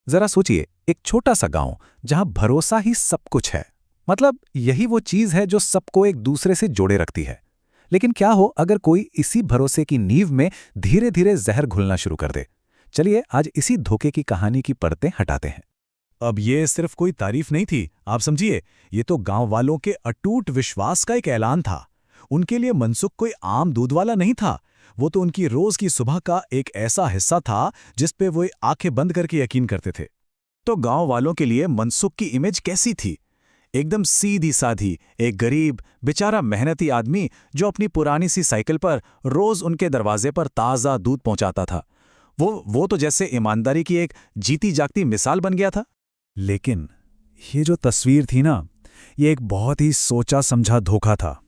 जरा सोचिए, एक छोटा सा गांव जहां भरोसा ही सब कुछ है। मतलब यही वो चीज है जो सबको एक दूसरे से जोड़े रखती है। लेकिन क्या हो अगर कोई इसी भरोसे की नींव में धीरे धीरे जहर घुलना शुरू कर दे। चलिए आज इसी धोखे की कहानी की परतें हटाते हैं। अब ये सिर्फ कोई तारीफ नहीं थी, आप समझिए, ये तो गांव वालों के अटूट विश्वास का एक ऐलान था। उनके लिए मनसुख कोई आम दूध वाला नहीं था। वो तो उनकी रोज की सुबह का एक ऐसा हिस्सा था जिस पे वो आंखें बंद करके यकीन करते थे। तो गांव वालों के लिए मनसुख की इमेज कैसी थी? एकदम सीधी साधी, एक गरीब बेचारा मेहनती आदमी जो अपनी पुरानी सी साइकिल पर रोज उनके दरवाजे पर ताज़ा दूध पहुंचाता था। वो तो जैसे ईमानदारी की एक जीती जागती मिसाल बन गया था। लेकिन ये जो तस्वीर थी ना, ये एक बहुत ही सोचा समझा धोखा था।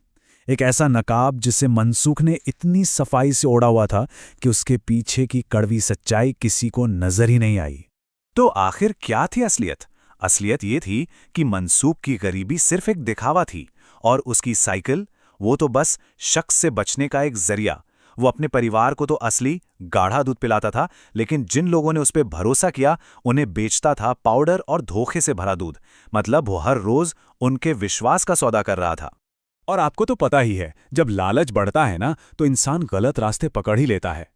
एक ऐसा नकाब जिसे मनसूख ने इतनी सफाई से ओढ़ा हुआ था कि उसके पीछे की कड़वी सच्चाई किसी को नजर ही नहीं आई। तो आखिर क्या थी असलियत? असलियत ये थी कि मनसूख की गरीबी सिर्फ एक दिखावा थी और उसकी साइकिल, वो तो बस शख्स से बचने का एक जरिया। वो अपने परिवार को तो असली गाढ़ा दूध पिलाता था, लेकिन जिन लोगों ने उस पर भरोसा किया उन्हें बेचता था पाउडर और धोखे से भरा दूध। मतलब वो हर रोज उनके विश्वास का सौदा कर रहा था। और आपको तो पता ही है, जब लालच बढ़ता है ना तो इंसान गलत रास्ते पकड़ ही लेता है।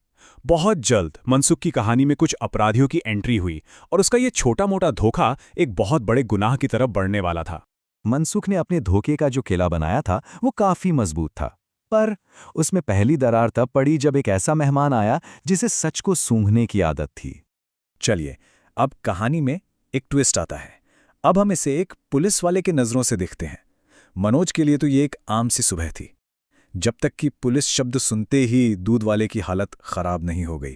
बहुत जल्द मनसुख की कहानी में कुछ अपराधियों की एंट्री हुई और उसका ये छोटा मोटा धोखा एक बहुत बड़े गुनाह की तरफ बढ़ने वाला था। मनसुख ने अपने धोखे का जो किला बनाया था वो काफी मजबूत था, पर उसमें पहली दरार तब पड़ी जब एक ऐसा मेहमान आया जिसे सच को सूंघने की आदत थी। चलिए अब कहानी में एक ट्विस्ट आता है। अब हम इसे एक पुलिस वाले के नजरों से देखते हैं। मनोज के लिए तो ये एक आम सी सुबह थी, जब तक कि पुलिस शब्द सुनते ही दूध वाले की हालत खराब नहीं हो गई।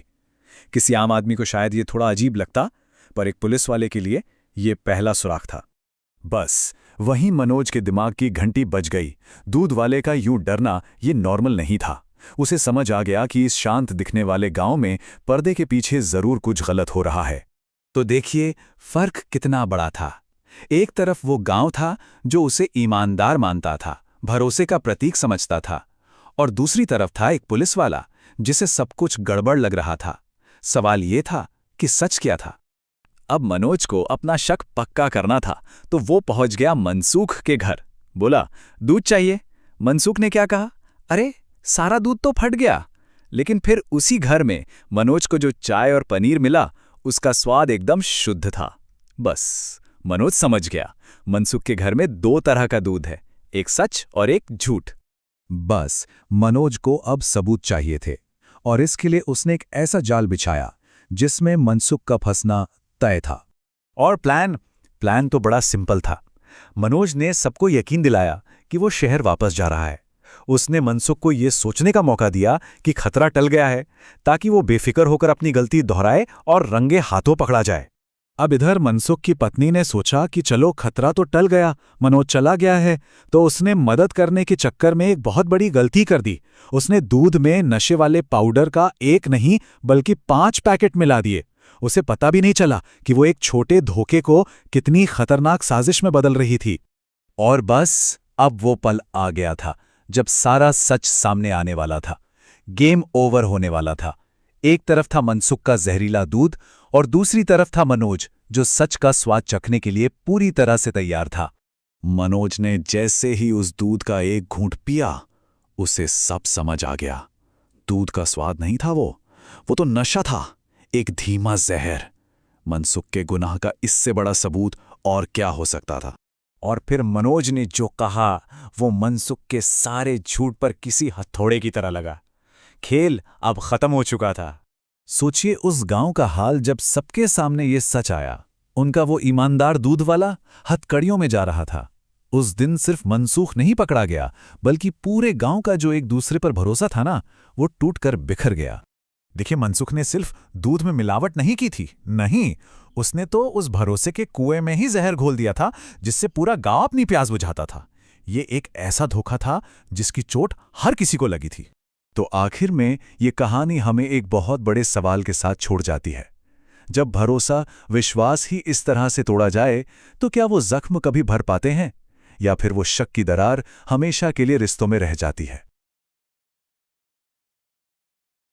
किसी आम आदमी को शायद ये थोड़ा अजीब लगता, पर एक पुलिस वाले के लिए ये पहला सुराग था। बस वहीं मनोज के दिमाग की घंटी बज गई। दूध वाले का यूं डरना ये नॉर्मल नहीं था। उसे समझ आ गया कि इस शांत दिखने वाले गांव में पर्दे के पीछे जरूर कुछ गलत हो रहा है। तो देखिए फर्क कितना बड़ा था। एक तरफ वो गांव था जो उसे ईमानदार मानता था, भरोसे का प्रतीक समझता था, और दूसरी तरफ था एक पुलिस वाला जिसे सब कुछ गड़बड़ लग रहा था। सवाल ये था कि सच क्या था। अब मनोज को अपना शक पक्का करना था, तो वो पहुंच गया मनसूख के घर। बोला, दूध चाहिए? मनसूख ने क्या कहा, अरे सारा दूध तो फट गया। लेकिन फिर उसी घर में मनोज को जो चाय और पनीर मिला, उसका स्वाद एकदम शुद्ध था। बस मनोज समझ गया, मनसुख के घर में दो तरह का दूध है, एक सच और एक झूठ। बस मनोज को अब सबूत चाहिए थे, और इसके लिए उसने एक ऐसा जाल बिछाया जिसमें मनसुख का फंसना तय था। और प्लान तो बड़ा सिंपल था। मनोज ने सबको यकीन दिलाया कि वो शहर वापस जा रहा है। उसने मनसुख को ये सोचने का मौका दिया कि खतरा टल गया है, ताकि वो बेफिक्र होकर अपनी गलती दोहराए और रंगे हाथों पकड़ा जाए। अब इधर मनसुख की पत्नी ने सोचा कि चलो खतरा तो टल गया, मनोज चला गया है, तो उसने मदद करने के चक्कर में एक बहुत बड़ी गलती कर दी। उसने दूध में नशे वाले पाउडर का एक नहीं बल्कि 5 पैकेट मिला दिए। उसे पता भी नहीं चला कि वो एक छोटे धोखे को कितनी खतरनाक साजिश में बदल रही थी। और बस अब वो पल आ गया था जब सारा सच सामने आने वाला था। गेम ओवर होने वाला था। एक तरफ था मनसुख का जहरीला दूध और दूसरी तरफ था मनोज, जो सच का स्वाद चखने के लिए पूरी तरह से तैयार था। मनोज ने जैसे ही उस दूध का एक घूंट पिया, उसे सब समझ आ गया। दूध का स्वाद नहीं था वो तो नशा था, एक धीमा जहर। मनसुख के गुनाह का इससे बड़ा सबूत और क्या हो सकता था। और फिर मनोज ने जो कहा वो मनसुख के सारे झूठ पर किसी हथौड़े की तरह लगा। खेल अब खत्म हो चुका था। सोचिए उस गांव का हाल जब सबके सामने ये सच आया। उनका वो ईमानदार दूध वाला हथकड़ियों में जा रहा था। उस दिन सिर्फ मनसूख नहीं पकड़ा गया, बल्कि पूरे गांव का जो एक दूसरे पर भरोसा था ना, वो टूटकर बिखर गया। देखिए, मनसुख ने सिर्फ दूध में मिलावट नहीं की थी, नहीं, उसने तो उस भरोसे के कुएं में ही जहर घोल दिया था जिससे पूरा गांव अपनी प्यास बुझाता था। ये एक ऐसा धोखा था जिसकी चोट हर किसी को लगी थी। तो आखिर में ये कहानी हमें एक बहुत बड़े सवाल के साथ छोड़ जाती है। जब भरोसा, विश्वास ही इस तरह से तोड़ा जाए, तो क्या वो जख्म कभी भर पाते हैं, या फिर वो शक की दरार हमेशा के लिए रिश्तों में रह जाती है?